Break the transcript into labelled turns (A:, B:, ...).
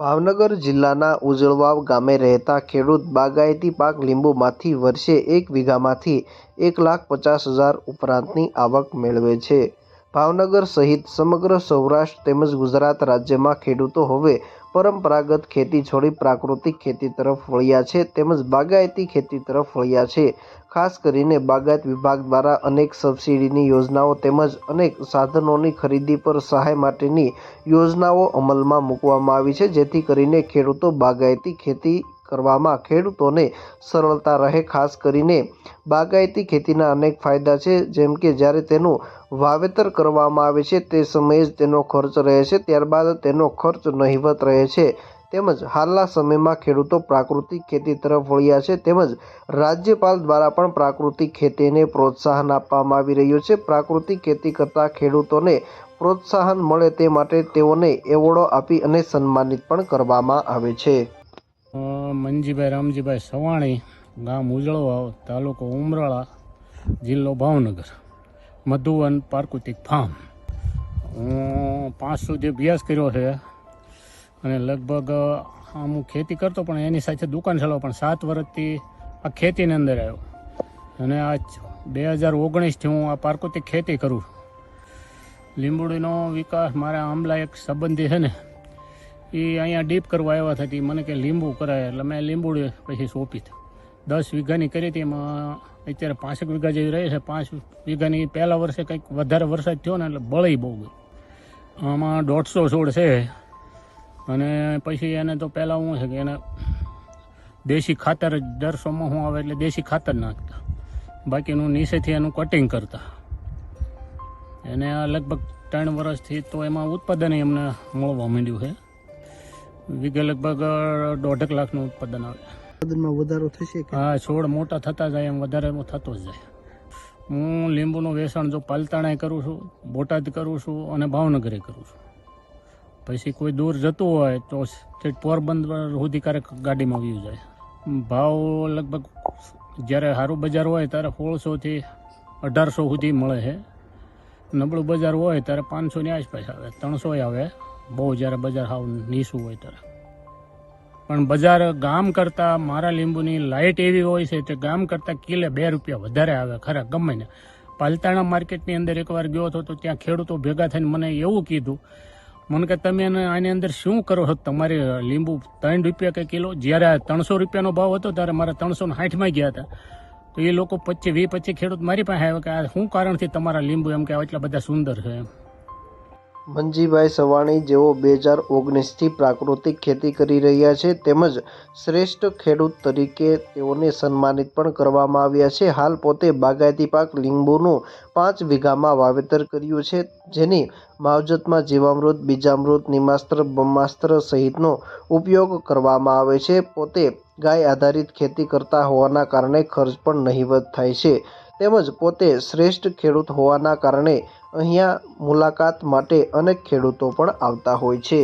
A: ભાવનગર જિલ્લાના ઉજળવાવ ગામે રહેતા ખેડૂત બાગાયતી પાક લીંબુમાંથી વર્ષે 1 વીઘામાંથી 1,50,000 ઉપરાંતની આવક મેળવે છે। ભાવનગર સહિત સમગ્ર સૌરાષ્ટ્ર તેમજ ગુજરાત રાજ્યમાં ખેડૂતો હવે પરંપરાગત ખેતી છોડી પ્રાકૃતિક ખેતી તરફ વળ્યા છે તેમજ બાગાયતી ખેતી તરફ વળ્યા છે। ખાસ કરીને બાગાયત વિભાગ દ્વારા અનેક સબસિડીની યોજનાઓ તેમજ અનેક સાધનોની ખરીદી પર સહાય માટેની યોજનાઓ અમલમાં મૂકવામાં આવી છે, જેથી કરીને ખેડૂતો બાગાયતી ખેતી કરવામાં ખેડૂતોને સરળતા રહે। ખાસ કરીને બાગાયતી ખેતીના અનેક ફાયદા છે, જેમ કે જ્યારે તેનું વાવેતર કરવામાં આવે છે તે સમયે જ તેનો ખર્ચ રહે છે, ત્યારબાદ તેનો ખર્ચ નહિવત રહે છે। તેમજ હાલના સમયમાં ખેડૂતો પ્રાકૃતિક ખેતી તરફ વળ્યા છે તેમજ રાજ્યપાલ દ્વારા પણ પ્રાકૃતિક ખેતીને પ્રોત્સાહન આપવામાં આવી રહ્યું છે। પ્રાકૃતિક ખેતી કરતા ખેડૂતોને પ્રોત્સાહન મળે તે માટે તેઓને એવોર્ડો આપી અને સન્માનિત પણ કરવામાં આવે છે।
B: મંજીભાઈ રામજીભાઈ સવાણી, ગામ ઉજળવાવ, તાલુકો ઉમરાળા, જિલ્લો ભાવનગર, મધુવન પ્રાકૃતિક ફાર્મ। હું 5 સુધી અભ્યાસ કર્યો છે અને લગભગ હું ખેતી કરતો પણ એની સાથે દુકાન ચલાવો, પણ 7 વર્ષથી આ ખેતીની અંદર આવ્યો અને આ 2019થી હું આ પ્રાકૃતિક ખેતી કરું છું। લીંબુડીનો વિકાસ મારા આંબલા એક સંબંધી છે ને, એ અહીંયા ડીપ કરવા આવ્યા થતી, મને કે લીંબુ કરાય એટલે મેં લીંબુડી પછી સોંપી 10 વીઘાની કરી હતી। એમાં અત્યારે 5 વીઘા જેવી રહી છે। 5 વીઘાની પહેલા વર્ષે કંઈક વધારે વરસાદ થયો ને એટલે બળી બહુ ગઈ। આમાં 150 છોડ છે અને પછી એને તો પહેલાં શું છે કે એને દેશી ખાતર જ દર સોમાં શું આવે એટલે દેશી ખાતર નાખતા, બાકીનું નીચેથી એનું કટિંગ કરતા। એને આ લગભગ 3 વર્ષથી તો એમાં ઉત્પાદન એમને મળવા માંડ્યું છે। વીઘે લગભગ 1.5 લાખનું ઉત્પાદન આવે।
A: ઉત્પાદનમાં વધારો થશે કે?
B: હા, છોડ મોટા થતા જાય એમ વધારે થતો જ જાય। હું લીંબુનું વેચાણ જો પાલતાણાએ કરું છું, બોટાદ કરું છું અને ભાવનગરે કરું છું। પછી કોઈ દૂર જતું હોય તો પોરબંદર સુધી ક્યારેક ગાડીમાં આવી જાય। ભાવ લગભગ જ્યારે સારું બજાર હોય ત્યારે 1600થી 1800 સુધી મળે છે। નબળું બજાર હોય ત્યારે 500ની આસપાસ આવે, 300 આવે બહુ, જ્યારે બજાર સાવ નીચું હોય ત્યારે। પણ બજાર ગામ કરતાં મારા લીંબુની લાઇટ એવી હોય છે કે ગામ કરતાં કિલે 2 રૂપિયા વધારે આવે ખરા ગમે ને। પાલતાણા માર્કેટની અંદર એકવાર ગયો હતો તો ત્યાં ખેડૂતો ભેગા થઈને મને એવું કીધું, મને કે તમે આની અંદર શું કરો છો, તમારે લીંબુ 3 રૂપિયા કે કિલો, જ્યારે 300 રૂપિયાનો ભાવ હતો ત્યારે મારા 360માં ગયા હતા તો એ લોકો 20-25 ખેડૂત મારી પાસે આવ્યા કે આ શું કારણથી તમારા લીંબુ એમ કે એટલા બધા સુંદર છે એમ।
A: મંજીભાઈ સવાણી જેઓ 2019થી પ્રાકૃતિક ખેતી કરી રહ્યા છે તેમજ શ્રેષ્ઠ ખેડૂત તરીકે તેઓને સન્માનિત પણ કરવામાં આવ્યા છે। હાલ પોતે બાગાયતી પાક લીંબુનું 5 વીઘામાં વાવેતર કર્યું છે, જેની માવજતમાં જીવામૃત, બીજામૃત, નિમાસ્ત્ર, બ્રહ્માસ્ત્ર સહિતનો ઉપયોગ કરવામાં આવે છે। પોતે ગાય આધારિત ખેતી કરતા હોવાના કારણે ખર્ચ પણ નહિવત થાય છે તેમજ પોતે શ્રેષ્ઠ ખેડૂત હોવાના કારણે અહીંયા મુલાકાત માટે અનેક ખેડૂતો પણ આવતા હોય છે।